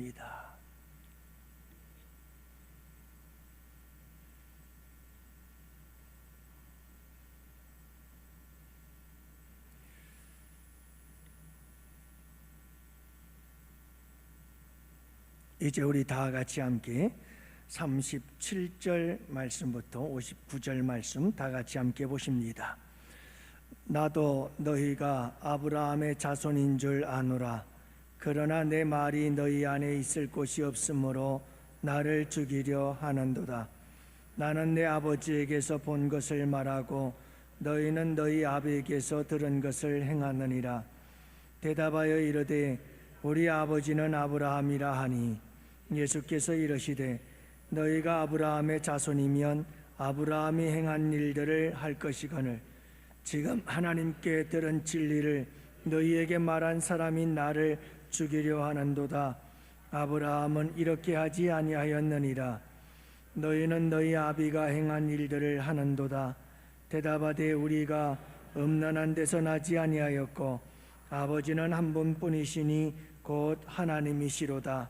보십니다. 이제 우리 다 같이 함께 37절 말씀부터 59절 말씀 다 같이 함께 보십니다. 나도 너희가 아브라함의 자손인 줄 아노라. 그러나 내 말이 너희 안에 있을 곳이 없으므로 나를 죽이려 하는도다. 나는 내 아버지에게서 본 것을 말하고 너희는 너희 아비에게서 들은 것을 행하느니라. 대답하여 이르되 우리 아버지는 아브라함이라 하니 예수께서 이르시되 너희가 아브라함의 자손이면 아브라함이 행한 일들을 할 것이거늘 지금 하나님께 들은 진리를 너희에게 말한 사람이 나를 죽이려 하는도다. 아브라함은 이렇게 하지 아니하였느니라. 너희는 너희 아비가 행한 일들을 하는도다. 대답하되 우리가 음란한 데서 나지 아니하였고 아버지는 한 분뿐이시니 곧 하나님이시로다.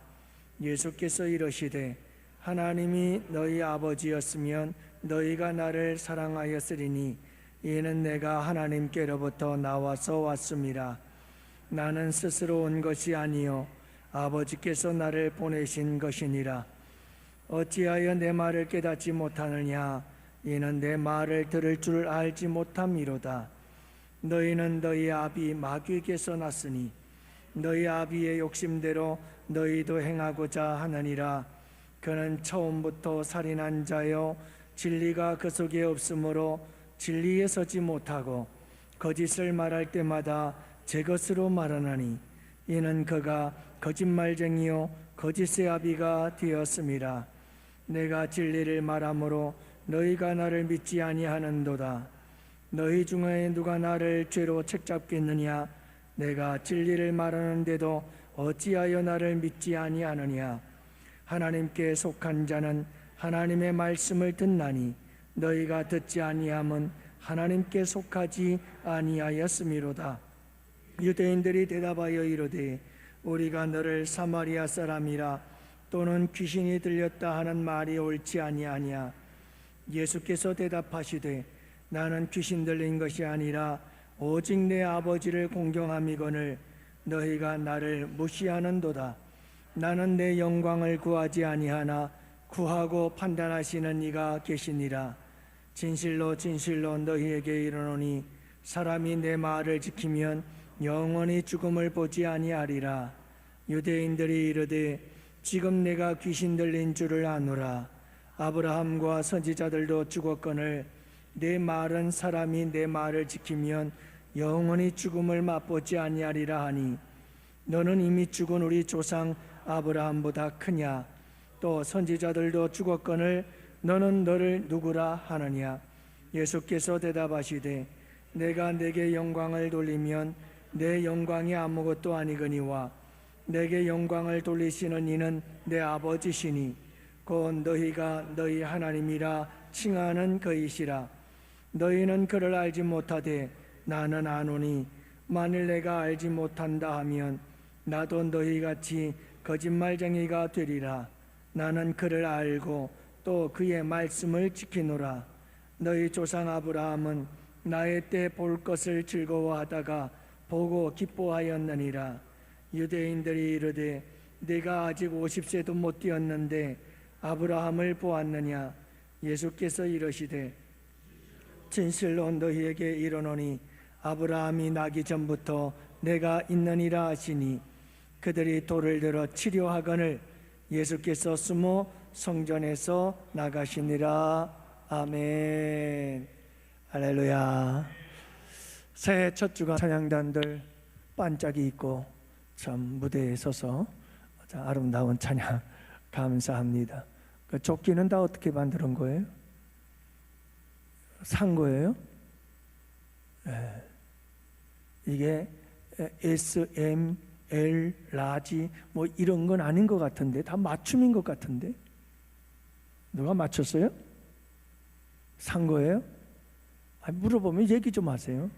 예수께서 이르시되 하나님이 너희 아버지였으면 너희가 나를 사랑하였으리니 이는 내가 하나님께로부터 나와서 왔음이라. 나는 스스로 온 것이 아니요 아버지께서 나를 보내신 것이니라. 어찌하여 내 말을 깨닫지 못하느냐? 이는 내 말을 들을 줄 알지 못함이로다. 너희는 너희 아비 마귀에게서 났으니 너희 아비의 욕심대로 너희도 행하고자 하느니라. 그는 처음부터 살인한 자요 진리가 그 속에 없으므로 진리에 서지 못하고 거짓을 말할 때마다 제 것으로 말하나니 이는 그가 거짓말쟁이요 거짓의 아비가 되었음이라. 내가 진리를 말하므로 너희가 나를 믿지 아니하는도다. 너희 중에 누가 나를 죄로 책잡겠느냐? 내가 진리를 말하는데도 어찌하여 나를 믿지 아니하느냐? 하나님께 속한 자는 하나님의 말씀을 듣나니 너희가 듣지 아니함은 하나님께 속하지 아니하였음이로다. 유대인들이 대답하여 이르되 우리가 너를 사마리아 사람이라 또는 귀신이 들렸다 하는 말이 옳지 아니하냐? 예수께서 대답하시되 나는 귀신 들린 것이 아니라 오직 내 아버지를 공경함이거늘 너희가 나를 무시하는도다. 나는 내 영광을 구하지 아니하나 구하고 판단하시는 이가 계시니라. 진실로 진실로 너희에게 이르노니 사람이 내 말을 지키면 영원히 죽음을 보지 아니하리라. 유대인들이 이르되 지금 내가 귀신 들린 줄을 아노라. 아브라함과 선지자들도 죽었거늘 내 말은 사람이 내 말을 지키면 영원히 죽음을 맛보지 아니하리라 하니 너는 이미 죽은 우리 조상 아브라함보다 크냐? 또 선지자들도 죽었거늘 너는 너를 누구라 하느냐? 예수께서 대답하시되 내가 내게 영광을 돌리면 내 영광이 아무것도 아니거니와 내게 영광을 돌리시는 이는 내 아버지시니 곧 너희가 너희 하나님이라 칭하는 그이시라. 너희는 그를 알지 못하되 나는 아노니 만일 내가 알지 못한다 하면 나도 너희같이 거짓말쟁이가 되리라. 나는 그를 알고 또 그의 말씀을 지키노라. 너희 조상 아브라함은 나의 때 볼 것을 즐거워하다가 보고 기뻐하였느니라. 유대인들이 이르되 네가 아직 50세도 못 되었는데 아브라함을 보았느냐? 예수께서 이르시되 진실로 너희에게 이르노니 아브라함이 나기 전부터 내가 있느니라 하시니 그들이 돌을 들어 치려 하거늘 예수께서 숨어 성전에서 나가시니라. 아멘. 할렐루야. 새해 첫 주간 찬양단들 반짝이 있고 참 무대에 서서 아름다운 찬양 감사합니다. 그 조끼는 다 어떻게 만드는 거예요? 산 거예요? 네. 이게 S, M, L, 라지 뭐 이런 건 아닌 것 같은데 다 맞춤인 것 같은데 누가 맞췄어요? 산 거예요? 물어보면 얘기 좀 하세요.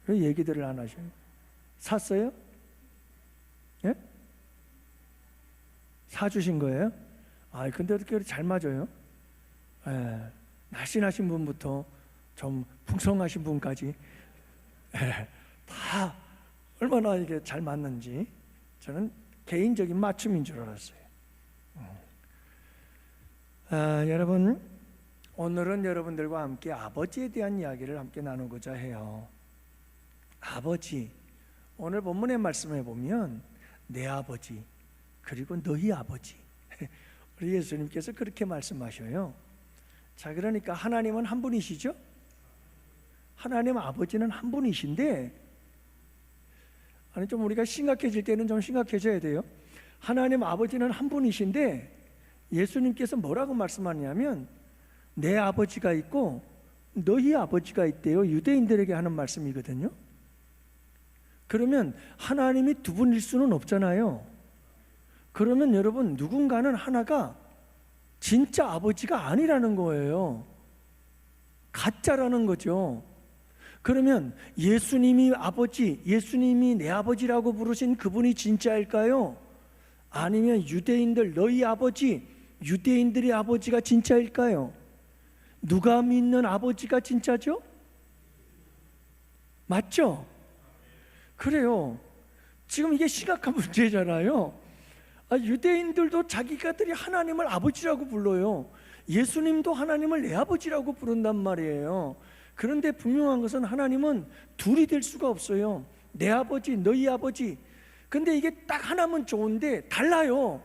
왜 얘기들을 안 하셔요? 샀어요? 예? 사주신 거예요? 근데 어떻게 잘 맞아요? 날씬하신 분부터 좀 풍성하신 분까지 다 얼마나 이게 잘 맞는지 저는 개인적인 맞춤인 줄 알았어요. 여러분, 오늘은 여러분들과 함께 아버지에 대한 이야기를 함께 나누고자 해요. 아버지, 오늘 본문의 말씀에 보면 내 아버지 그리고 너희 아버지, 우리 예수님께서 그렇게 말씀하셔요. 자, 그러니까 하나님은 한 분이시죠? 하나님 아버지는 한 분이신데, 좀 우리가 심각해질 때는 좀 심각해져야 돼요. 하나님 아버지는 한 분이신데 예수님께서 뭐라고 말씀하냐면 내 아버지가 있고 너희 아버지가 있대요. 유대인들에게 하는 말씀이거든요. 그러면 하나님이 두 분일 수는 없잖아요. 그러면 여러분, 누군가는 하나가 진짜 아버지가 아니라는 거예요. 가짜라는 거죠. 그러면 예수님이 아버지, 예수님이 내 아버지라고 부르신 그분이 진짜일까요? 아니면 유대인들 너희 아버지, 유대인들의 아버지가 진짜일까요? 누가 믿는 아버지가 진짜죠? 맞죠? 그래요. 지금 이게 심각한 문제잖아요. 유대인들도 자기가들이 하나님을 아버지라고 불러요. 예수님도 하나님을 내 아버지라고 부른단 말이에요. 그런데 분명한 것은 하나님은 둘이 될 수가 없어요. 내 아버지, 너희 아버지. 근데 이게 딱 하나면 좋은데 달라요.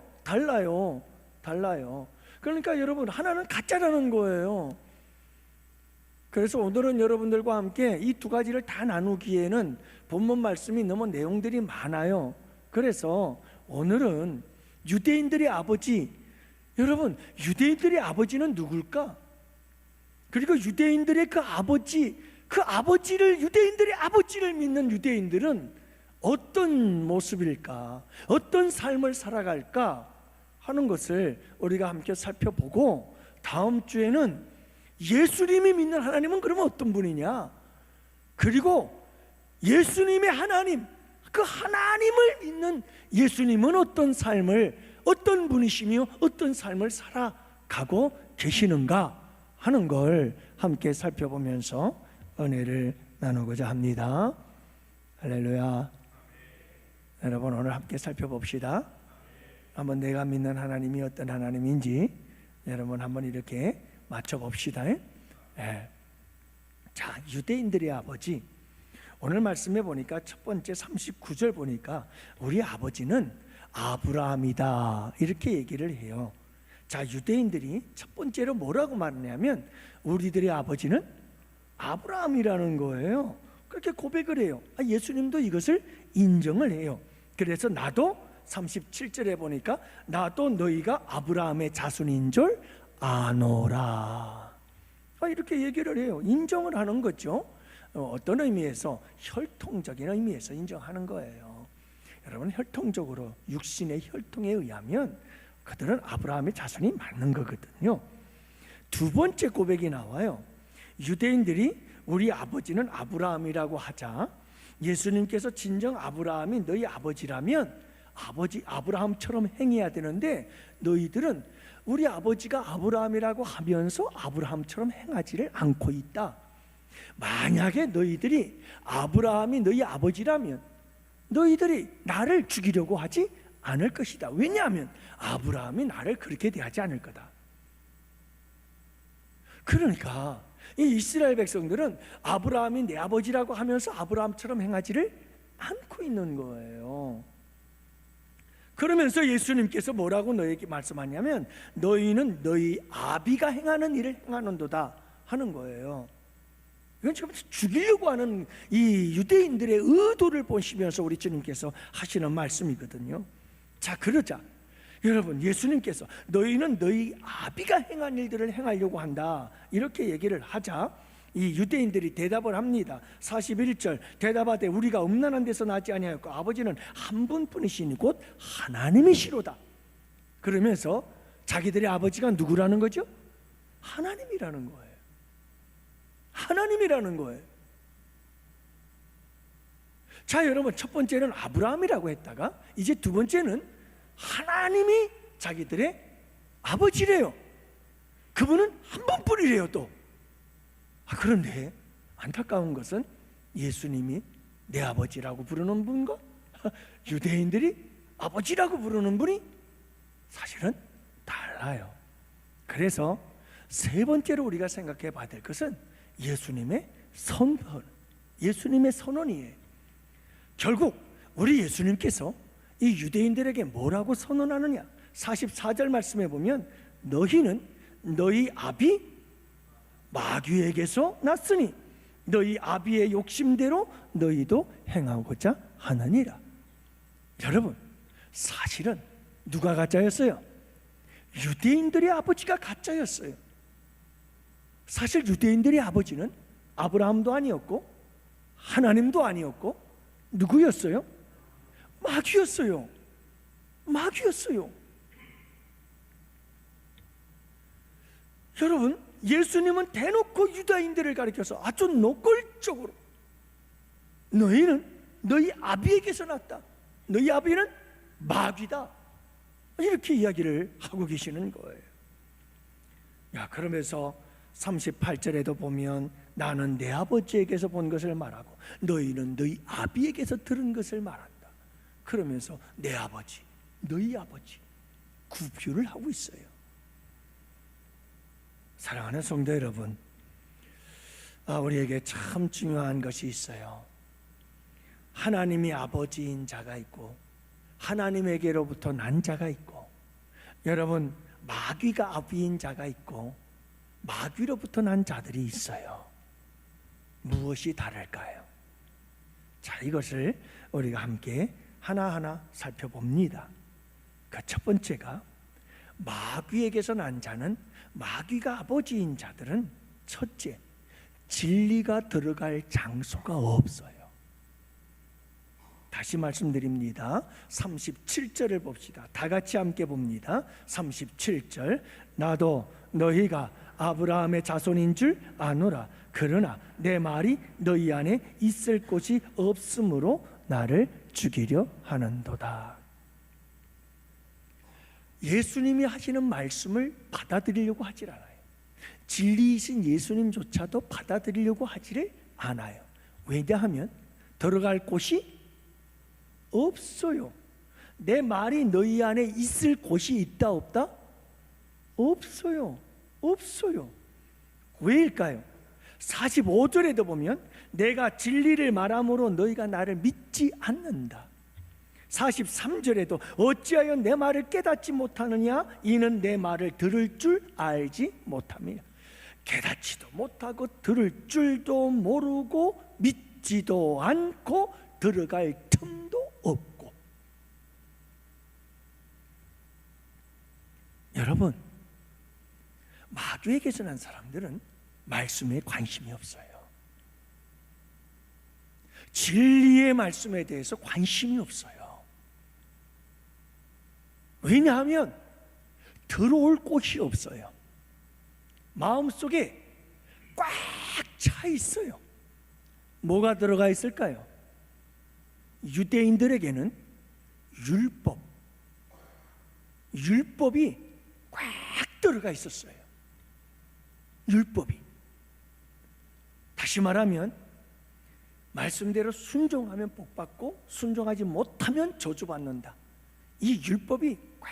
그러니까 여러분, 하나는 가짜라는 거예요. 그래서 오늘은 여러분들과 함께 이 두 가지를 다 나누기에는 본문 말씀이 너무 내용들이 많아요. 그래서 오늘은 유대인들의 아버지, 여러분, 유대인들의 아버지는 누굴까? 그리고 유대인들의 그 아버지를, 유대인들의 아버지를 믿는 유대인들은 어떤 모습일까? 어떤 삶을 살아갈까? 하는 것을 우리가 함께 살펴보고, 다음 주에는 예수님이 믿는 하나님은 그러면 어떤 분이냐? 그리고 예수님의 하나님, 그 하나님을 믿는 예수님은 어떤 삶을, 어떤 분이시며 어떤 삶을 살아가고 계시는가 하는 걸 함께 살펴보면서 은혜를 나누고자 합니다. 할렐루야. 여러분, 오늘 함께 살펴봅시다. 한번 내가 믿는 하나님이 어떤 하나님인지 여러분 한번 이렇게 맞춰봅시다. 자, 유대인들의 아버지, 오늘 말씀해 보니까 첫 번째 39절 보니까 우리 아버지는 아브라함이다 이렇게 얘기를 해요. 자, 유대인들이 첫 번째로 뭐라고 말하냐면 우리들의 아버지는 아브라함이라는 거예요. 그렇게 고백을 해요. 예수님도 이것을 인정을 해요. 그래서 나도 37절에 보니까 나도 너희가 아브라함의 자손인 줄 아노라, 이렇게 얘기를 해요. 인정을 하는 거죠. 어떤 의미에서? 혈통적인 의미에서 인정하는 거예요. 여러분, 혈통적으로 육신의 혈통에 의하면 그들은 아브라함의 자손이 맞는 거거든요. 두 번째 고백이 나와요. 유대인들이 우리 아버지는 아브라함이라고 하자 예수님께서 진정 아브라함이 너희 아버지라면 아버지 아브라함처럼 행해야 되는데 너희들은 우리 아버지가 아브라함이라고 하면서 아브라함처럼 행하지를 않고 있다. 만약에 너희들이 아브라함이 너희 아버지라면 너희들이 나를 죽이려고 하지 않을 것이다. 왜냐하면 아브라함이 나를 그렇게 대하지 않을 거다. 그러니까 이 이스라엘 백성들은 아브라함이 내 아버지라고 하면서 아브라함처럼 행하지를 않고 있는 거예요. 그러면서 예수님께서 뭐라고 너에게 말씀하냐면 너희는 너희 아비가 행하는 일을 행하는도다 하는 거예요. 이건 지금 죽이려고 하는 이 유대인들의 의도를 보시면서 우리 주님께서 하시는 말씀이거든요. 자, 그러자 여러분, 예수님께서 너희는 너희 아비가 행한 일들을 행하려고 한다 이렇게 얘기를 하자 이 유대인들이 대답을 합니다. 41절 대답하되 우리가 음란한 데서 나지 아니하였고 아버지는 한 분뿐이시니 곧 하나님이시로다. 그러면서 자기들의 아버지가 누구라는 거죠? 하나님이라는 거예요. 하나님이라는 거예요. 자, 여러분, 첫 번째는 아브라함이라고 했다가 이제 두 번째는 하나님이 자기들의 아버지래요. 그분은 한 분뿐이래요 또. 그런데 안타까운 것은 예수님이 내 아버지라고 부르는 분과 유대인들이 아버지라고 부르는 분이 사실은 달라요. 그래서 세 번째로 우리가 생각해 봐야 될 것은 예수님의 선언, 예수님의 선언이에요. 결국 우리 예수님께서 이 유대인들에게 뭐라고 선언하느냐? 44절 말씀에 보면 너희는 너희 아비 마귀에게서 났으니 너희 아비의 욕심대로 너희도 행하고자 하느니라. 여러분, 사실은 누가 가짜였어요? 유대인들의 아버지가 가짜였어요. 사실 유대인들의 아버지는 아브라함도 아니었고 하나님도 아니었고 누구였어요? 마귀였어요. 마귀였어요. 여러분, 예수님은 대놓고 유다인들을 가리켜서 아주 노골적으로 너희는 너희 아비에게서 났다, 너희 아비는 마귀다, 이렇게 이야기를 하고 계시는 거예요. 그러면서 38절에도 보면 나는 내 아버지에게서 본 것을 말하고 너희는 너희 아비에게서 들은 것을 말한다. 그러면서 내 아버지, 너희 아버지 구별을 하고 있어요. 사랑하는 성도 여러분, 우리에게 참 중요한 것이 있어요. 하나님이 아버지인 자가 있고 하나님에게로부터 난 자가 있고, 여러분, 마귀가 아비인 자가 있고 마귀로부터 난 자들이 있어요. 무엇이 다를까요? 자, 이것을 우리가 함께 하나하나 살펴봅니다. 그 첫 번째가, 마귀에게서 난 자는, 마귀가 아버지인 자들은 첫째, 진리가 들어갈 장소가 없어요. 다시 말씀드립니다. 37절을 봅시다. 다 같이 함께 봅니다. 37절, 나도 너희가 아브라함의 자손인 줄 아노라. 그러나 내 말이 너희 안에 있을 곳이 없으므로 나를 죽이려 하는도다. 예수님이 하시는 말씀을 받아들이려고 하질 않아요. 진리이신 예수님조차도 받아들이려고 하지를 않아요. 왜냐하면 들어갈 곳이 없어요. 내 말이 너희 안에 있을 곳이 있다 없다? 없어요. 없어요. 왜일까요? 45절에도 보면 내가 진리를 말함으로 너희가 나를 믿지 않는다. 43절에도 어찌하여 내 말을 깨닫지 못하느냐? 이는 내 말을 들을 줄 알지 못함이라. 깨닫지도 못하고 들을 줄도 모르고 믿지도 않고 들어갈 틈도 없고. 여러분, 마귀에게서 난 사람들은 말씀에 관심이 없어요. 진리의 말씀에 대해서 관심이 없어요. 왜냐하면 들어올 곳이 없어요. 마음속에 꽉 차 있어요. 뭐가 들어가 있을까요? 유대인들에게는 율법이 꽉 들어가 있었어요. 율법이. 다시 말하면 말씀대로 순종하면 복받고 순종하지 못하면 저주받는다. 이 율법이 꽉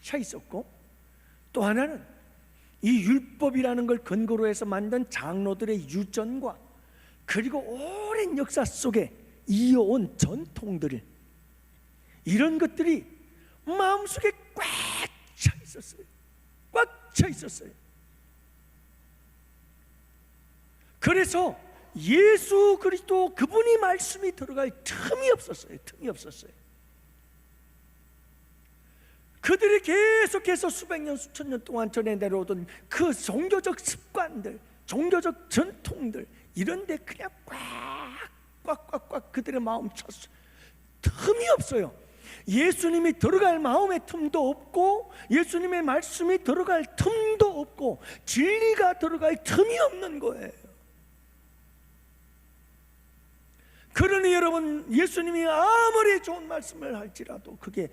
차 있었고, 또 하나는 이 율법이라는 걸 근거로 해서 만든 장로들의 유전과 그리고 오랜 역사 속에 이어온 전통들, 이런 것들이 마음속에 꽉 차 있었어요. 꽉 차 있었어요. 그래서 예수 그리스도 그분이 말씀이 들어갈 틈이 없었어요. 틈이 없었어요. 그들이 계속해서 수백 년 수천 년 동안 전해 내려오던 그 종교적 습관들, 종교적 전통들, 이런데 그냥 꽉 그들의 마음 찼어요. 틈이 없어요. 예수님이 들어갈 마음의 틈도 없고 예수님의 말씀이 들어갈 틈도 없고 진리가 들어갈 틈이 없는 거예요. 그러니 여러분, 예수님이 아무리 좋은 말씀을 할지라도 그게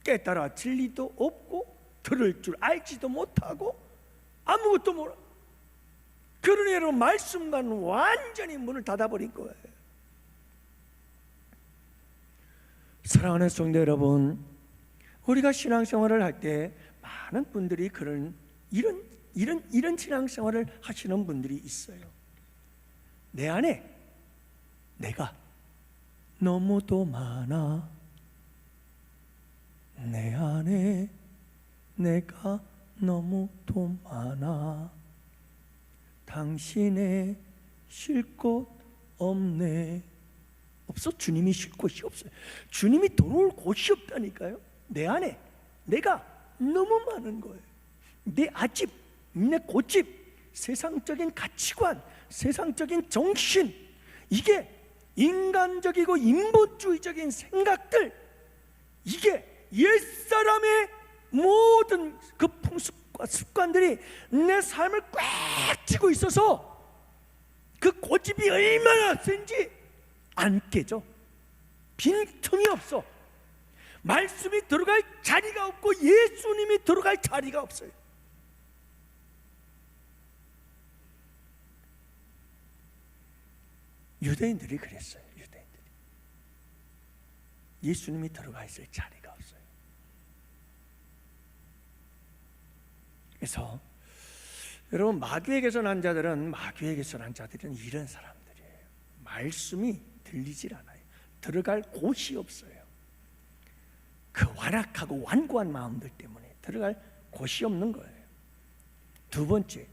깨달아 진리도 없고 들을 줄 알지도 못하고 아무것도 몰라. 그러니 여러분, 말씀과는 완전히 문을 닫아버린 거예요. 사랑하는 성도 여러분, 우리가 신앙생활을 할 때 많은 분들이 이런 신앙생활을 하시는 분들이 있어요. 내 안에 내가 너무도 많아. 내 안에 내가 너무도 많아. 당신의 쉴 곳 없네. 없어? 주님이 쉴 곳이 없어요. 주님이 돌아올 곳이 없다니까요. 내 안에 내가 너무 많은 거예요. 내 아집, 내 고집, 세상적인 가치관, 세상적인 정신, 이게 인간적이고 인본주의적인 생각들, 이게 옛사람의 모든 그 풍습과 습관들이 내 삶을 꽉 쥐고 있어서 그 고집이 얼마나 센지 안 깨져. 빈틈이 없어. 말씀이 들어갈 자리가 없고 예수님이 들어갈 자리가 없어요. 유대인들이 그랬어요. 유대인들이 예수님이 들어가 있을 자리가 없어요. 그래서 여러분, 마귀에게서 난 자들은 이런 사람들이에요. 말씀이 들리질 않아요. 들어갈 곳이 없어요. 그 완악하고 완고한 마음들 때문에 들어갈 곳이 없는 거예요. 두 번째,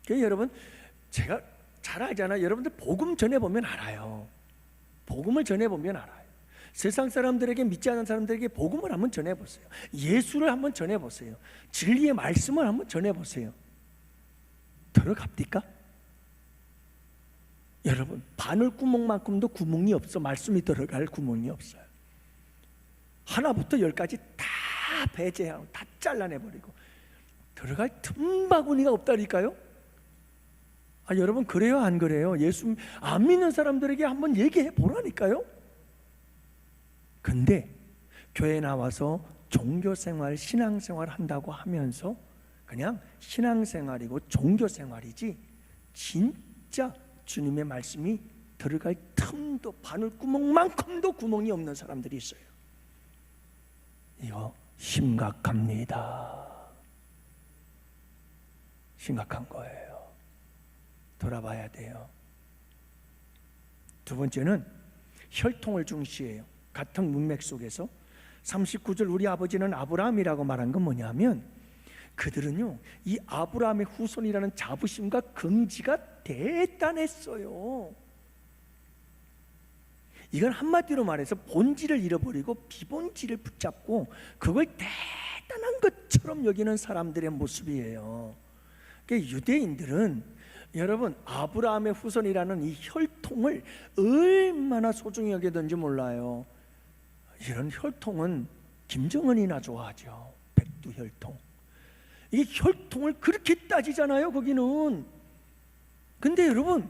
여러분, 제가 잘 알잖아요. 여러분들 복음 전해보면 알아요. 복음을 전해보면 알아요. 세상 사람들에게, 믿지 않는 사람들에게 복음을 한번 전해보세요. 예수를 한번 전해보세요. 진리의 말씀을 한번 전해보세요. 들어갑니까? 여러분, 바늘구멍만큼도 구멍이 없어. 말씀이 들어갈 구멍이 없어요. 하나부터 열까지 다 배제하고 다 잘라내버리고 들어갈 틈바구니가 없다니까요. 여러분, 그래요 안 그래요? 예수 안 믿는 사람들에게 한번 얘기해 보라니까요. 근데 교회 나와서 종교생활, 신앙생활 한다고 하면서 그냥 신앙생활이고 종교생활이지 진짜 주님의 말씀이 들어갈 틈도, 바늘구멍만큼도 구멍이 없는 사람들이 있어요. 이거 심각합니다. 심각한 거예요. 돌아봐야 돼요. 두 번째는 혈통을 중시해요. 같은 문맥 속에서 39절, 우리 아버지는 아브라함이라고 말한 건 뭐냐면, 그들은요, 이 아브라함의 후손이라는 자부심과 긍지가 대단했어요. 이건 한마디로 말해서 본질을 잃어버리고 비본질을 붙잡고 그걸 대단한 것처럼 여기는 사람들의 모습이에요. 그러니까 유대인들은, 여러분, 아브라함의 후손이라는 이 혈통을 얼마나 소중히 여기던지 몰라요. 이런 혈통은 김정은이나 좋아하죠. 백두혈통. 이 혈통을 그렇게 따지잖아요, 거기는. 근데 여러분,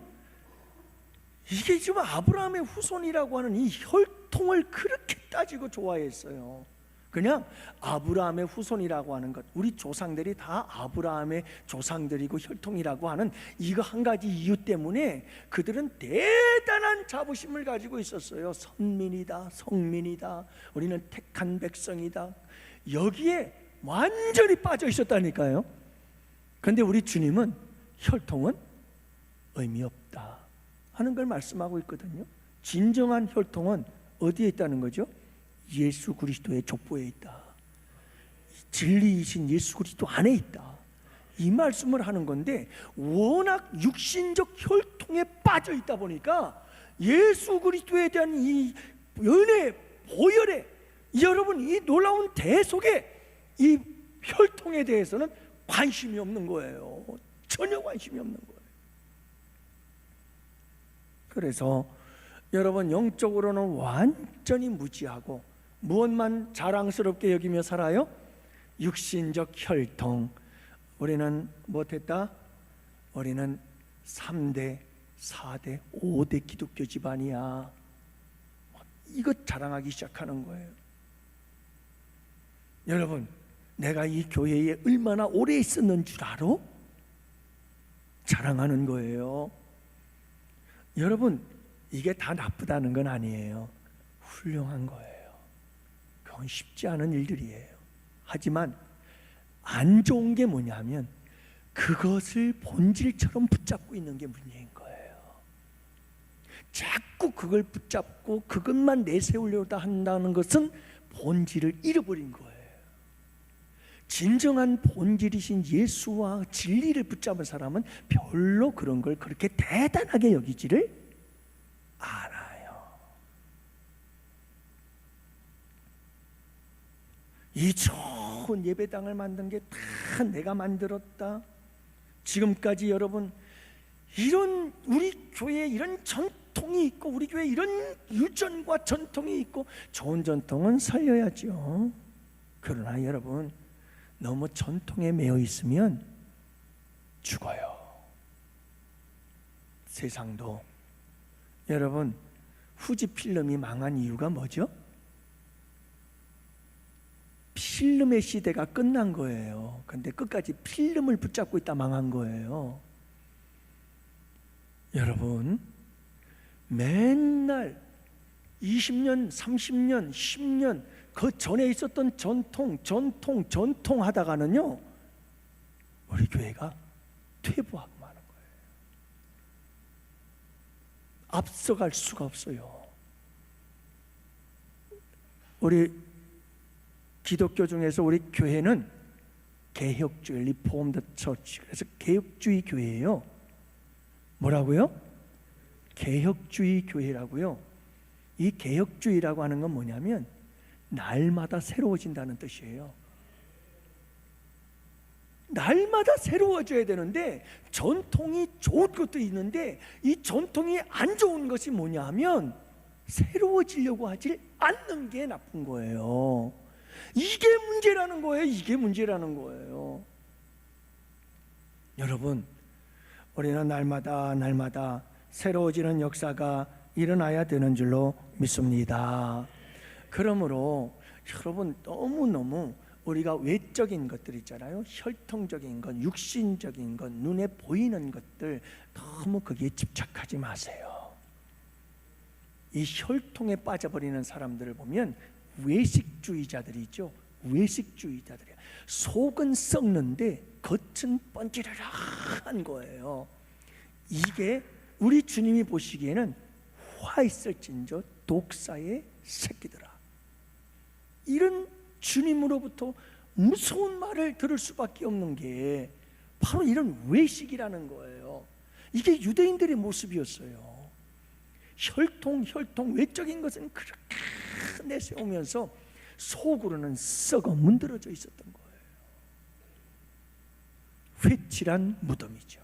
이게 지금 아브라함의 후손이라고 하는 이 혈통을 그렇게 따지고 좋아했어요. 그냥 아브라함의 후손이라고 하는 것, 우리 조상들이 다 아브라함의 조상들이고 혈통이라고 하는 이거 한 가지 이유 때문에 그들은 대단한 자부심을 가지고 있었어요. 선민이다, 성민이다, 우리는 택한 백성이다. 여기에 완전히 빠져 있었다니까요. 그런데 우리 주님은 혈통은 의미 없다 하는 걸 말씀하고 있거든요. 진정한 혈통은 어디에 있다는 거죠? 예수 그리스도의 족보에 있다. 진리이신 예수 그리스도 안에 있다. 이 말씀을 하는 건데, 워낙 육신적 혈통에 빠져 있다 보니까 예수 그리스도에 대한 이 은혜, 보혈에, 여러분, 이 놀라운 대속에 이 혈통에 대해서는 관심이 없는 거예요. 전혀 관심이 없는 거예요. 그래서 여러분, 영적으로는 완전히 무지하고 무엇만 자랑스럽게 여기며 살아요? 육신적 혈통. 우리는 못했다? 우리는 3대, 4대, 5대 기독교 집안이야. 이것 자랑하기 시작하는 거예요. 여러분, 내가 이 교회에 얼마나 오래 있었는 줄 알아? 자랑하는 거예요. 여러분, 이게 다 나쁘다는 건 아니에요. 훌륭한 거예요. 그건 쉽지 않은 일들이에요. 하지만 안 좋은 게 뭐냐면 그것을 본질처럼 붙잡고 있는 게 문제인 거예요. 자꾸 그걸 붙잡고 그것만 내세우려다 한다는 것은 본질을 잃어버린 거예요. 진정한 본질이신 예수와 진리를 붙잡은 사람은 별로 그런 걸 그렇게 대단하게 여기지를 않아요. 이 좋은 예배당을 만든 게 다 내가 만들었다. 지금까지 여러분, 이런 우리 교회에 이런 전통이 있고 우리 교회에 이런 유전과 전통이 있고 좋은 전통은 살려야죠. 그러나 여러분, 너무 전통에 매여 있으면 죽어요. 세상도 여러분, 후지 필름이 망한 이유가 뭐죠? 필름의 시대가 끝난 거예요. 근데 끝까지 필름을 붙잡고 있다 망한 거예요. 여러분, 맨날 20년, 30년, 10년 그 전에 있었던 전통 하다가는요, 우리 교회가 퇴보하고 마는 거예요. 앞서갈 수가 없어요. 우리 기독교 중에서 우리 교회는 개혁주의, 리폼드 처치, 그래서 개혁주의 교회예요. 뭐라고요? 개혁주의 교회라고요. 이 개혁주의라고 하는 건 뭐냐면 날마다 새로워진다는 뜻이에요. 날마다 새로워져야 되는데 전통이 좋은 것도 있는데 이 전통이 안 좋은 것이 뭐냐 하면 새로워지려고 하지 않는 게 나쁜 거예요. 이게 문제라는 거예요. 이게 문제라는 거예요. 여러분, 우리는 날마다 새로워지는 역사가 일어나야 되는 줄로 믿습니다. 그러므로 여러분, 너무너무 우리가 외적인 것들 있잖아요. 혈통적인 것, 육신적인 것, 눈에 보이는 것들 너무 거기에 집착하지 마세요. 이 혈통에 빠져버리는 사람들을 보면 외식주의자들이죠. 외식주의자들이야. 속은 썩는데 겉은 번지르르한 거예요. 이게 우리 주님이 보시기에는 화 있을진저 독사의 새끼들아. 이런 주님으로부터 무서운 말을 들을 수밖에 없는 게 바로 이런 외식이라는 거예요. 이게 유대인들의 모습이었어요. 혈통 외적인 것은 그렇게 내세우면서 속으로는 썩어 문드러져 있었던 거예요. 회칠한 무덤이죠.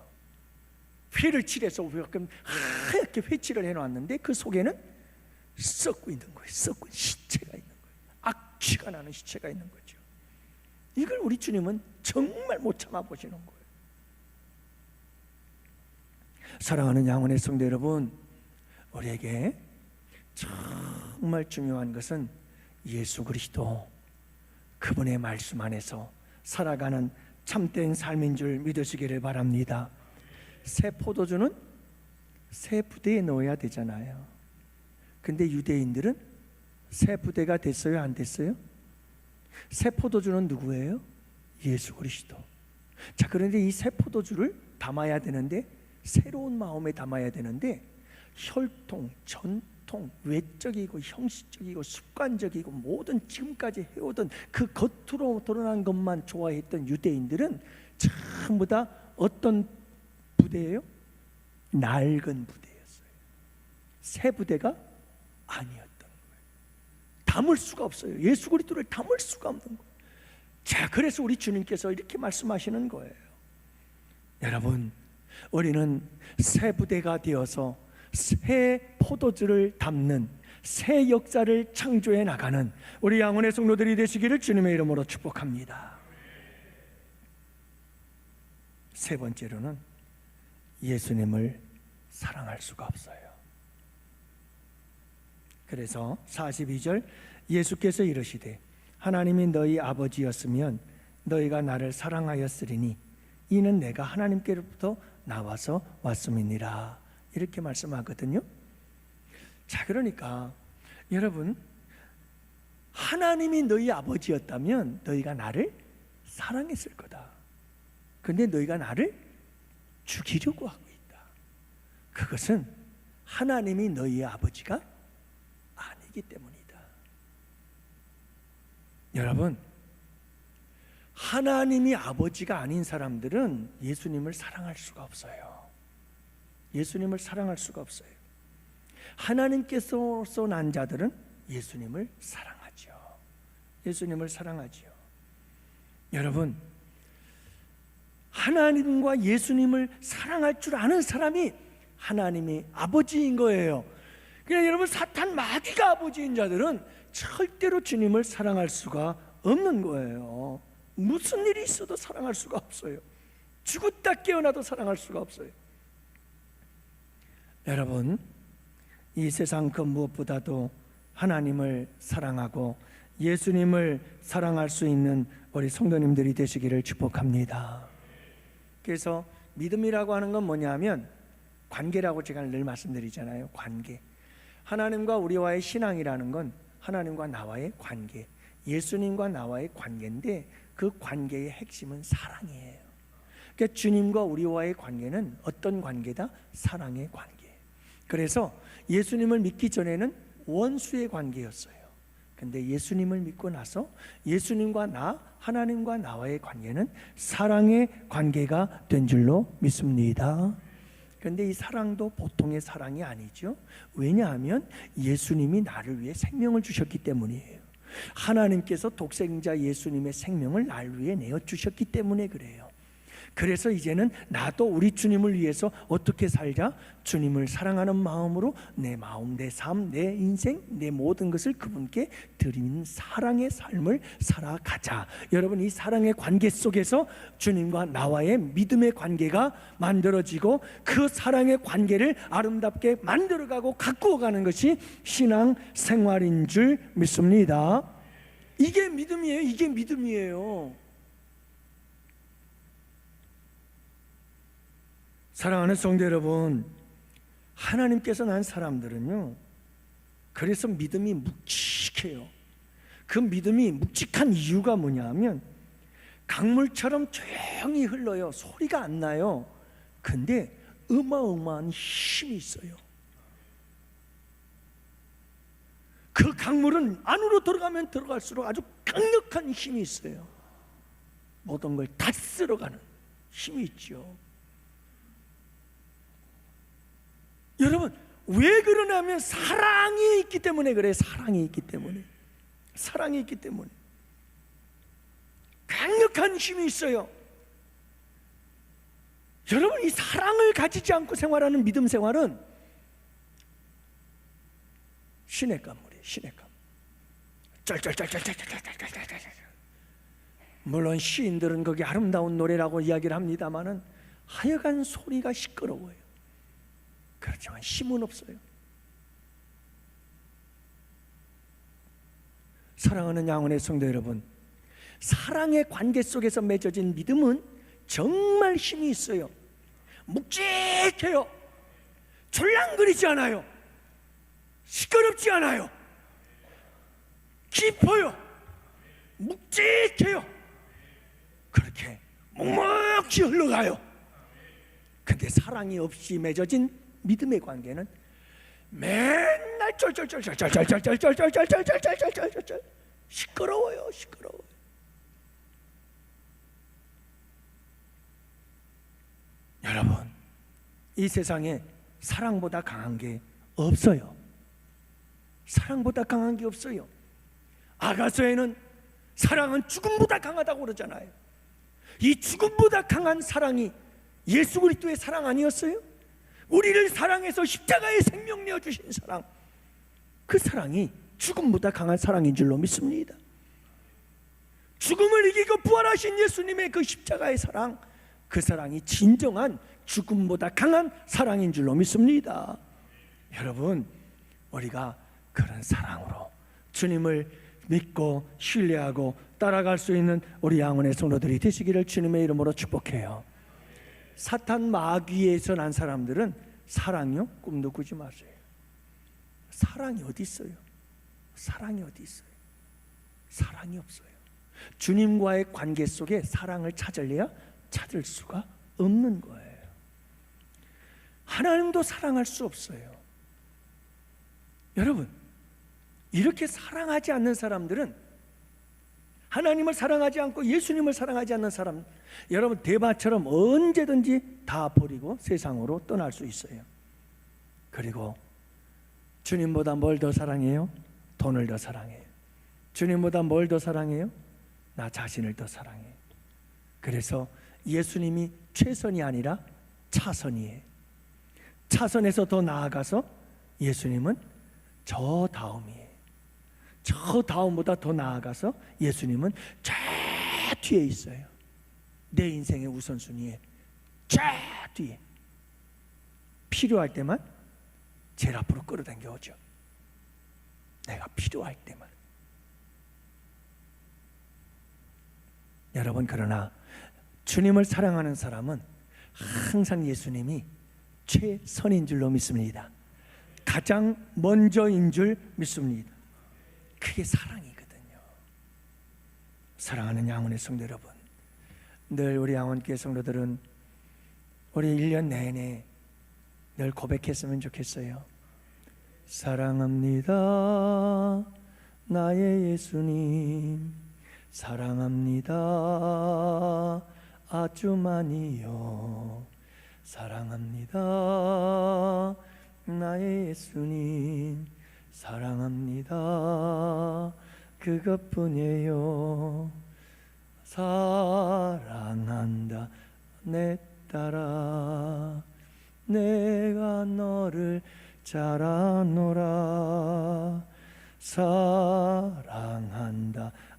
회를 칠해서 하얗게 회칠을 해놨는데 그 속에는 썩고 있는 거예요. 썩고 시체가 있는 거예요. 악취가 나는 시체가 있는 거죠. 이걸 우리 주님은 정말 못 참아 보시는 거예요. 사랑하는 양원의 성도 여러분, 우리에게 정말 중요한 것은 예수 그리스도, 그분의 말씀 안에서 살아가는 참된 삶인 줄 믿으시기를 바랍니다. 새 포도주는 새 부대에 넣어야 되잖아요. 근데 유대인들은 새 부대가 됐어요? 안 됐어요? 새 포도주는 누구예요? 예수 그리스도. 자, 그런데 이 새 포도주를 담아야 되는데, 새로운 마음에 담아야 되는데, 혈통, 전통, 외적이고 형식적이고 습관적이고 모든 지금까지 해오던 그 겉으로 드러난 것만 좋아했던 유대인들은 전부 다 어떤 부대예요? 낡은 부대였어요. 새 부대가 아니었던 거예요. 담을 수가 없어요. 예수 그리스도를 담을 수가 없는 거예요. 자, 그래서 우리 주님께서 이렇게 말씀하시는 거예요. 여러분, 우리는 새 부대가 되어서 새 포도주를 담는 새 역사를 창조해 나가는 우리 양원의 성도들이 되시기를 주님의 이름으로 축복합니다. 세 번째로는 예수님을 사랑할 수가 없어요. 그래서 42절 예수께서 이르시되 하나님이 너희 아버지였으면 너희가 나를 사랑하였으리니 이는 내가 하나님께로부터 나와서 왔음이니라. 이렇게 말씀하거든요. 자, 그러니까 여러분, 하나님이 너희 아버지였다면 너희가 나를 사랑했을 거다. 근데 너희가 나를 죽이려고 하고 있다. 그것은 하나님이 너희의 아버지가 아니기 때문이다. 여러분, 하나님이 아버지가 아닌 사람들은 예수님을 사랑할 수가 없어요. 예수님을 사랑할 수가 없어요. 하나님께서 난 자들은 예수님을 사랑하죠. 예수님을 사랑하죠. 여러분, 하나님과 예수님을 사랑할 줄 아는 사람이 하나님의 아버지인 거예요. 그러니까 여러분, 사탄 마귀가 아버지인 자들은 절대로 주님을 사랑할 수가 없는 거예요. 무슨 일이 있어도 사랑할 수가 없어요. 죽었다 깨어나도 사랑할 수가 없어요. 여러분, 이 세상 그 무엇보다도 하나님을 사랑하고 예수님을 사랑할 수 있는 우리 성도님들이 되시기를 축복합니다. 그래서 믿음이라고 하는 건 뭐냐면 관계라고 제가 늘 말씀드리잖아요. 관계. 하나님과 우리와의 신앙이라는 건 하나님과 나와의 관계, 예수님과 나와의 관계인데 그 관계의 핵심은 사랑이에요. 그러니까 주님과 우리와의 관계는 어떤 관계다? 사랑의 관계. 그래서 예수님을 믿기 전에는 원수의 관계였어요. 근데 예수님을 믿고 나서 예수님과 나, 하나님과 나와의 관계는 사랑의 관계가 된 줄로 믿습니다. 그런데 이 사랑도 보통의 사랑이 아니죠. 왜냐하면 예수님이 나를 위해 생명을 주셨기 때문이에요. 하나님께서 독생자 예수님의 생명을 날 위해 내어주셨기 때문에 그래요. 그래서 이제는 나도 우리 주님을 위해서 어떻게 살자? 주님을 사랑하는 마음으로 내 마음, 내 삶, 내 인생, 내 모든 것을 그분께 드리는 사랑의 삶을 살아가자. 여러분, 이 사랑의 관계 속에서 주님과 나와의 믿음의 관계가 만들어지고 그 사랑의 관계를 아름답게 만들어가고 가꾸어가는 것이 신앙 생활인 줄 믿습니다. 이게 믿음이에요. 이게 믿음이에요. 사랑하는 성도 여러분, 하나님께서 난 사람들은요, 그래서 믿음이 묵직해요. 그 믿음이 묵직한 이유가 뭐냐면 강물처럼 조용히 흘러요. 소리가 안 나요. 근데 어마어마한 힘이 있어요. 그 강물은 안으로 들어가면 들어갈수록 아주 강력한 힘이 있어요. 모든 걸 다 쓸어가는 힘이 있죠. 여러분, 왜 그러냐면 사랑이 있기 때문에 그래요. 사랑이 있기 때문에. 사랑이 있기 때문에 강력한 힘이 있어요. 여러분, 이 사랑을 가지지 않고 생활하는 믿음 생활은 시냇가물이에요. 시냇가물. 쩔쩔쩔쩔쩔쩔쩔쩔쩔쩔. 물론 시인들은 거기 아름다운 노래라고 이야기를 합니다마는 하여간 소리가 시끄러워요. 그렇지만 힘은 없어요. 사랑하는 양원의 성도 여러분, 사랑의 관계 속에서 맺어진 믿음은 정말 힘이 있어요. 묵직해요. 졸랑거리지 않아요. 시끄럽지 않아요. 깊어요. 묵직해요. 그렇게 묵묵히 흘러가요. 근데 사랑이 없이 맺어진 믿음의 관계는 맨날 쩔쩔쩔쩔쩔쩔쩔쩔쩔쩔쩔쩔쩔쩔쩔쩔 시끄러워요. 시끄러워요. 여러분, 이 세상에 사랑보다 강한 게 없어요. 사랑보다 강한 게 없어요. 아가서에는 사랑은 죽음보다 강하다고 그러잖아요. 이 죽음보다 강한 사랑이 예수 그리스도의 사랑 아니었어요? 우리를 사랑해서 십자가에 생명 내어주신 사랑, 그 사랑이 죽음보다 강한 사랑인 줄로 믿습니다. 죽음을 이기고 부활하신 예수님의 그 십자가의 사랑, 그 사랑이 진정한 죽음보다 강한 사랑인 줄로 믿습니다. 여러분, 우리가 그런 사랑으로 주님을 믿고 신뢰하고 따라갈 수 있는 우리 양원의 성도들이 되시기를 주님의 이름으로 축복해요. 사탄 마귀에서 난 사람들은 사랑요? 꿈도 꾸지 마세요. 사랑이 어디 있어요? 사랑이 어디 있어요? 사랑이 없어요. 주님과의 관계 속에 사랑을 찾으려야 찾을 수가 없는 거예요. 하나님도 사랑할 수 없어요. 여러분, 이렇게 사랑하지 않는 사람들은, 하나님을 사랑하지 않고 예수님을 사랑하지 않는 사람, 여러분 대바처럼 언제든지 다 버리고 세상으로 떠날 수 있어요. 그리고 주님보다 뭘 더 사랑해요? 돈을 더 사랑해요. 주님보다 뭘 더 사랑해요? 나 자신을 더 사랑해요. 그래서 예수님이 최선이 아니라 차선이에요. 차선에서 더 나아가서 예수님은 저 다음이에요. 저 다음보다 더 나아가서 예수님은 저 뒤에 있어요. 내 인생의 우선순위에 저 뒤에. 필요할 때만 제일 앞으로 끌어당겨 오죠. 내가 필요할 때만. 여러분, 그러나 주님을 사랑하는 사람은 항상 예수님이 최선인 줄로 믿습니다. 가장 먼저인 줄 믿습니다. 그게 사랑이거든요. 사랑하는 양원의 성도 여러분, 늘 우리 양원교회 성도들은 우리 1년 내내 늘 고백했으면 좋겠어요. 사랑합니다 나의 예수님, 사랑합니다 아주 많이요, 사랑합니다 나의 예수님, 사랑합니다 그것뿐이에요. 사랑한다 내 딸아, 내가 너를 잘 아노라. 사랑한다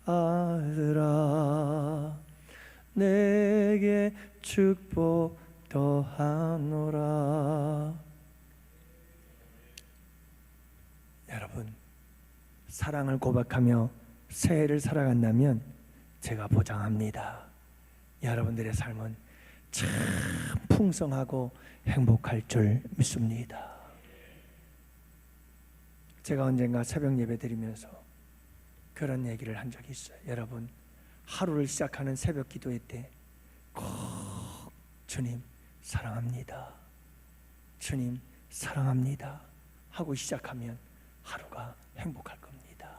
아들아, 내게 축복 더하노라. 여러분, 사랑을 고백하며 새해를 살아간다면 제가 보장합니다. 여러분들의 삶은 참 풍성하고 행복할 줄 믿습니다. 제가 언젠가 새벽 예배 드리면서 그런 얘기를 한 적이 있어요. 여러분, 하루를 시작하는 새벽 기도회 때 꼭 주님 사랑합니다, 주님 사랑합니다 하고 시작하면 하루가 행복할 겁니다.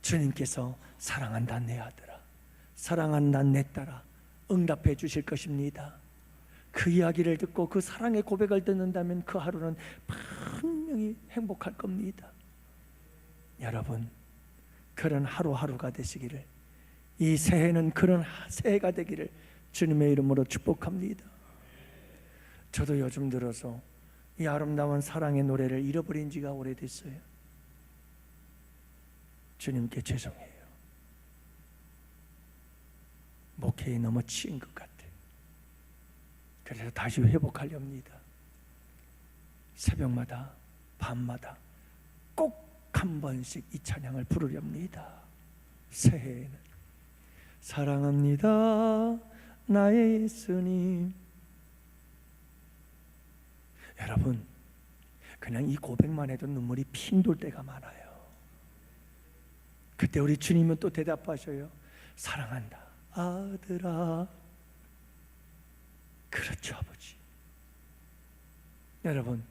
주님께서 사랑한다 내 아들아, 사랑한다 내 딸아 응답해 주실 것입니다. 그 이야기를 듣고 그 사랑의 고백을 듣는다면 그 하루는 분명히 행복할 겁니다. 여러분, 그런 하루하루가 되시기를, 이 새해는 그런 새해가 되기를 주님의 이름으로 축복합니다. 저도 요즘 들어서 이 아름다운 사랑의 노래를 잃어버린 지가 오래됐어요. 주님께 죄송해요. 목회에 너무 치인 것 같아요. 그래서 다시 회복하렵니다. 새벽마다 밤마다 꼭 한 번씩 이 찬양을 부르렵니다. 새해에는 사랑합니다 나의 예수님. 여러분, 그냥 이 고백만 해도 눈물이 핑 돌 때가 많아요. 그때 우리 주님은 또 대답하셔요. 사랑한다 아들아. 그렇죠 아버지. 여러분,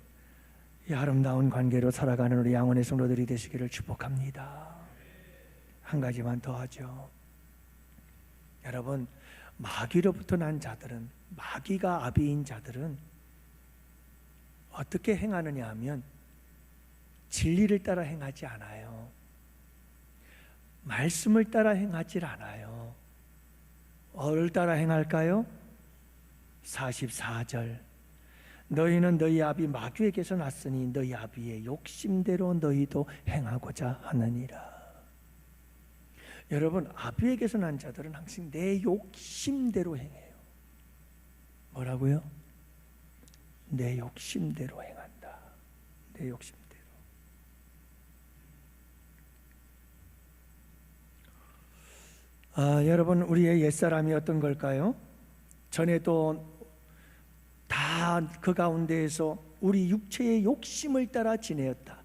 이 아름다운 관계로 살아가는 우리 양원의 성도들이 되시기를 축복합니다. 한 가지만 더 하죠. 여러분, 마귀로부터 난 자들은, 마귀가 아비인 자들은 어떻게 행하느냐 하면 진리를 따라 행하지 않아요. 말씀을 따라 행하지 않아요. 뭐를 따라 행할까요? 44절, 너희는 너희 아비 마귀에게서 났으니 너희 아비의 욕심대로 너희도 행하고자 하느니라. 여러분, 아비에게서 난 자들은 항상 내 욕심대로 행해요. 뭐라고요? 내 욕심대로 행한다. 내 욕심대로. 여러분, 우리의 옛사람이 어떤 걸까요? 전에도 다 그 가운데에서 우리 육체의 욕심을 따라 지내었다.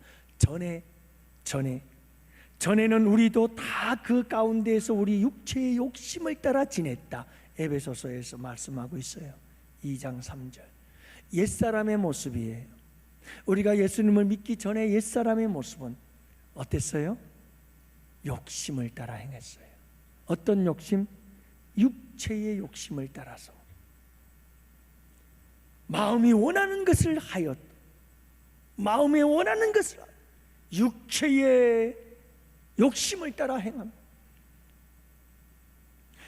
전에는 우리도 다 그 가운데에서 우리 육체의 욕심을 따라 지냈다. 에베소서에서 말씀하고 있어요. 2장 3절. 옛사람의 모습이에요. 우리가 예수님을 믿기 전에 옛사람의 모습은 어땠어요? 욕심을 따라 행했어요. 어떤 욕심? 육체의 욕심을 따라서 마음이 원하는 것을 하였, 마음이 원하는 것을 육체의 욕심을 따라 행함,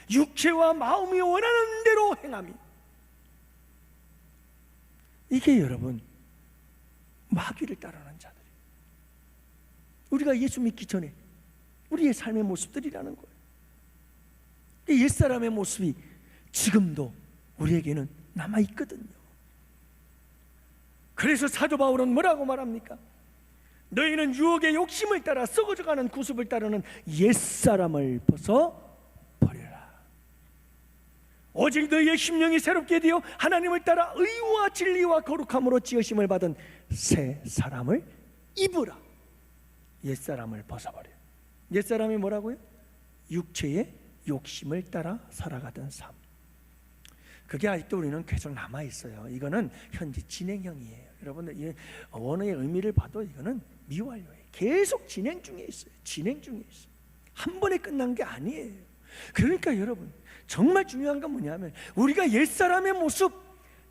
육체와 마음이 원하는 대로 행함이, 이게 여러분 마귀를 따르는 자들이에요. 우리가 예수 믿기 전에 우리의 삶의 모습들이라는 거예요. 옛사람의 모습이 지금도 우리에게는 남아있거든요. 그래서 사도 바울은 뭐라고 말합니까? 너희는 유혹의 욕심을 따라 썩어져가는 구습을 따르는 옛사람을 벗어버려라. 오직 너희의 심령이 새롭게 되어 하나님을 따라 의와 진리와 거룩함으로 지으심을 받은 새 사람을 입으라. 옛사람을 벗어버려. 옛사람이 뭐라고요? 육체의 욕심을 따라 살아가던 삶. 그게 아직도 우리는 계속 남아있어요. 이거는 현재 진행형이에요. 여러분들 이 원어의 의미를 봐도 이거는 미완료예요. 계속 진행 중에 있어요. 진행 중에 있어요. 한 번에 끝난 게 아니에요. 그러니까 여러분, 정말 중요한 건 뭐냐면 우리가 옛사람의 모습,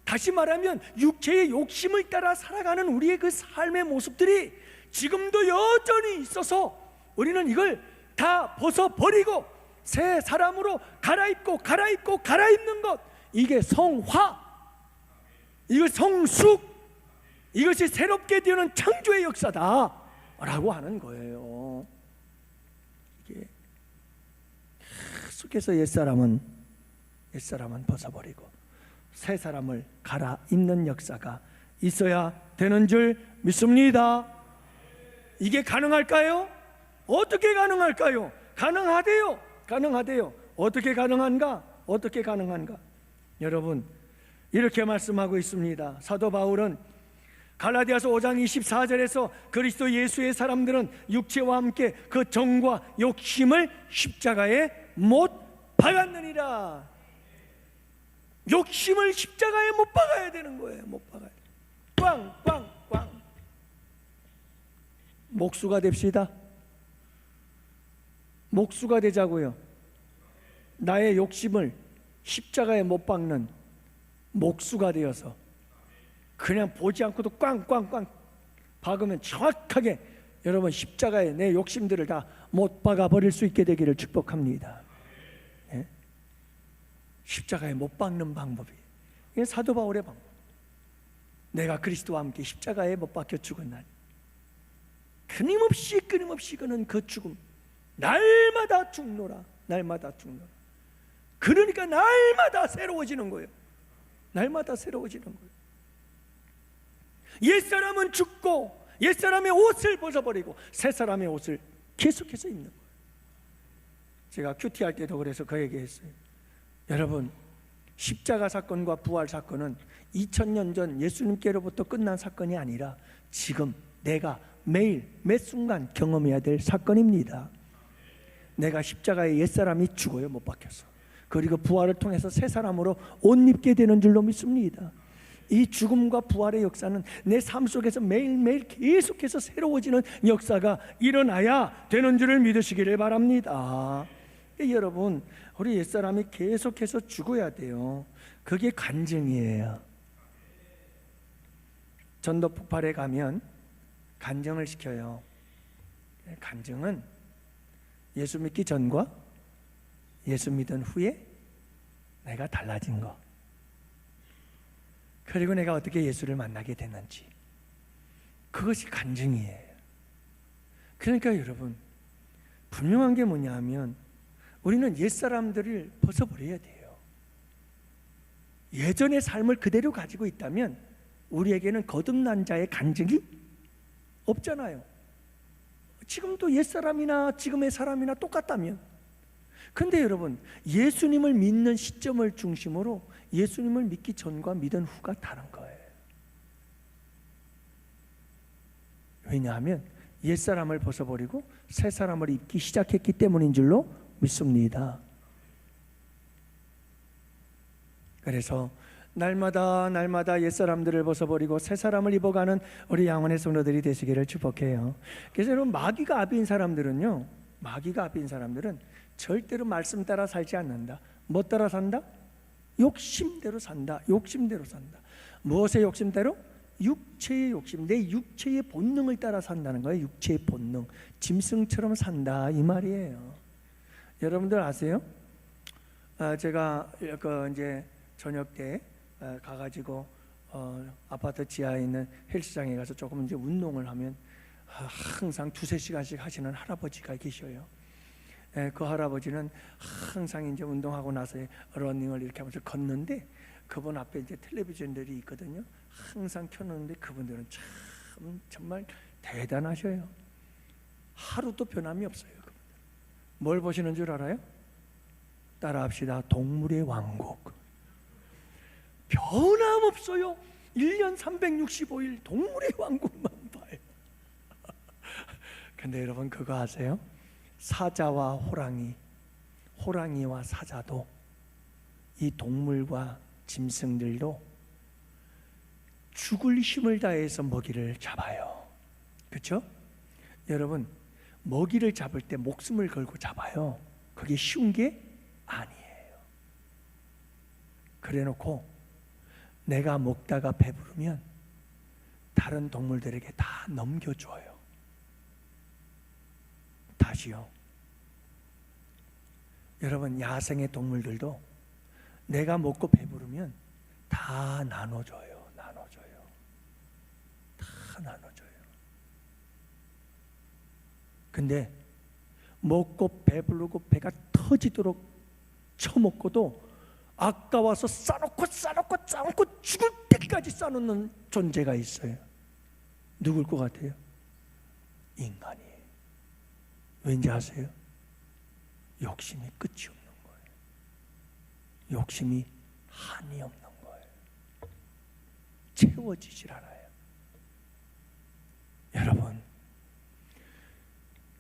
다시 말하면 육체의 욕심을 따라 살아가는 우리의 그 삶의 모습들이 지금도 여전히 있어서 우리는 이걸 다 벗어버리고 새 사람으로 갈아입는 것, 이게 성화, 이거 성숙, 이것이 새롭게 되는 창조의 역사다라고 하는 거예요. 이게 계속해서 옛사람은 벗어버리고 새 사람을 갈아입는 역사가 있어야 되는 줄 믿습니다. 이게 가능할까요? 어떻게 가능할까요? 가능하대요. 어떻게 가능한가? 여러분, 이렇게 말씀하고 있습니다. 사도 바울은 갈라디아서 5장 24절에서 그리스도 예수의 사람들은 육체와 함께 그 정과 욕심을 십자가에 못 박았느니라. 욕심을 십자가에 못 박아야 되는 거예요. 못 박아야 돼. 꽝. 목수가 됩시다. 목수가 되자고요. 나의 욕심을 십자가에 못 박는 목수가 되어서 그냥 보지 않고도 꽝 박으면 정확하게 여러분 십자가에 내 욕심들을 다 못 박아 버릴 수 있게 되기를 축복합니다. 예? 십자가에 못 박는 방법이, 이게 사도 바울의 방법. 내가 그리스도와 함께 십자가에 못 박혀 죽었나니 끊임없이 그는 그 죽음 날마다 죽노라. 그러니까 날마다 새로워지는 거예요. 옛사람은 죽고 옛사람의 옷을 벗어버리고 새 사람의 옷을 계속해서 입는 거예요. 제가 큐티할 때도 그래서 그 얘기했어요. 여러분, 십자가 사건과 부활 사건은 2000년 전 예수님께로부터 끝난 사건이 아니라 지금 내가 매일 매 순간 경험해야 될 사건입니다. 내가 십자가에 옛사람이 죽어요, 못 박혀서. 그리고 부활을 통해서 새 사람으로 옷 입게 되는 줄로 믿습니다. 이 죽음과 부활의 역사는 내 삶 속에서 매일매일 계속해서 새로워지는 역사가 일어나야 되는 줄을 믿으시기를 바랍니다. 여러분, 우리 옛사람이 계속해서 죽어야 돼요. 그게 간증이에요. 전도 폭발에 가면 간증을 시켜요. 간증은 예수 믿기 전과 예수 믿은 후에 내가 달라진 거, 그리고 내가 어떻게 예수를 만나게 됐는지, 그것이 간증이에요. 그러니까 여러분, 분명한 게 뭐냐 하면 우리는 옛사람들을 벗어버려야 돼요. 예전의 삶을 그대로 가지고 있다면 우리에게는 거듭난 자의 간증이 없잖아요. 지금도 옛사람이나 지금의 사람이나 똑같다면 근데 여러분, 예수님을 믿는 시점을 중심으로 예수님을 믿기 전과 믿은 후가 다른 거예요. 왜냐하면 옛사람을 벗어버리고 새사람을 입기 시작했기 때문인 줄로 믿습니다. 그래서 날마다 옛사람들을 벗어버리고 새사람을 입어가는 우리 양원의 성도들이 되시기를 축복해요. 그래서 여러분, 마귀가 앞인 사람들은 절대로 말씀 따라 살지 않는다. 뭐 따라 산다? 욕심대로 산다. 욕심대로 산다. 무엇의 욕심대로? 육체의 욕심, 내 육체의 본능을 따라 산다는 거예요. 육체의 본능, 짐승처럼 산다 이 말이에요. 여러분들 아세요? 제가 이제 저녁 때 가가지고 아파트 지하에 있는 헬스장에 가서 조금 이제 운동을 하면 항상 2-3시간씩 하시는 할아버지가 계셔요. 그 할아버지는 항상 이제 운동하고 나서 러닝을 이렇게 하면서 걷는데, 그분 앞에 이제 텔레비전들이 있거든요. 항상 켜놓는데 그분들은 참 정말 대단하셔요. 하루도 변함이 없어요. 뭘 보시는 줄 알아요? 따라합시다. 동물의 왕국. 변함없어요. 1년 365일 동물의 왕국만 봐요. 근데 여러분 그거 아세요? 사자와 호랑이, 호랑이와 사자도, 이 동물과 짐승들도 죽을 힘을 다해서 먹이를 잡아요. 그렇죠? 여러분, 먹이를 잡을 때 목숨을 걸고 잡아요. 그게 쉬운 게 아니에요. 그래 놓고 내가 먹다가 배부르면 다른 동물들에게 다 넘겨줘요. 다시요. 여러분, 야생의 동물들도 내가 먹고 배부르면 다 나눠줘요. 다 나눠줘요. 근데 먹고 배부르고 배가 터지도록 처먹고도 아까워서 싸놓고 죽을 때까지 싸놓는 존재가 있어요. 누굴 것 같아요? 인간이에요. 왠지 아세요? 욕심이 끝이 없는 거예요. 욕심이 한이 없는 거예요. 채워지질 않아요. 여러분,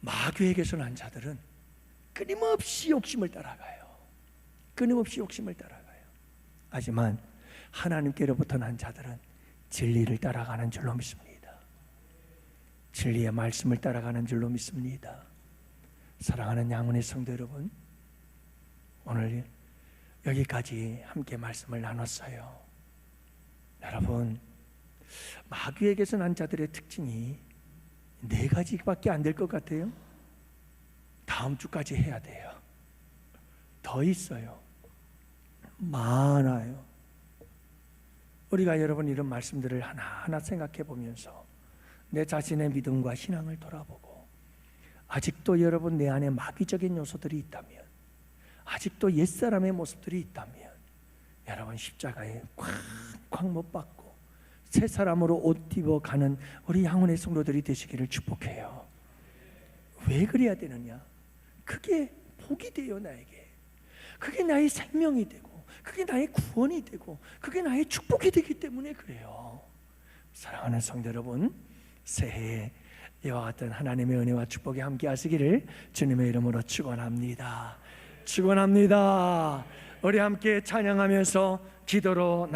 마귀에게서 난 자들은 끊임없이 욕심을 따라가요. 끊임없이 욕심을 따라가요. 하지만 하나님께로부터 난 자들은 진리를 따라가는 줄로 믿습니다. 진리의 말씀을 따라가는 줄로 믿습니다. 사랑하는 양문의 성도 여러분, 오늘 여기까지 함께 말씀을 나눴어요. 여러분, 마귀에게서 난 자들의 특징이 4가지밖에 안 될 것 같아요. 다음 주까지 해야 돼요. 더 있어요. 많아요. 우리가 여러분 이런 말씀들을 하나하나 생각해 보면서 내 자신의 믿음과 신앙을 돌아보고, 아직도 여러분 내 안에 마귀적인 요소들이 있다면, 아직도 옛사람의 모습들이 있다면, 여러분 십자가에 꽉꽉 못 박고 새 사람으로 옷 입어가는 우리 양훈의 성도들이 되시기를 축복해요. 왜 그래야 되느냐? 그게 복이 돼요. 나에게 그게 나의 생명이 되고, 그게 나의 구원이 되고, 그게 나의 축복이 되기 때문에 그래요. 사랑하는 성도 여러분, 새해에 이와 같은 하나님의 은혜와 축복이 함께 하시기를 주님의 이름으로 축원합니다. 축원합니다. 우리 함께 찬양하면서 기도로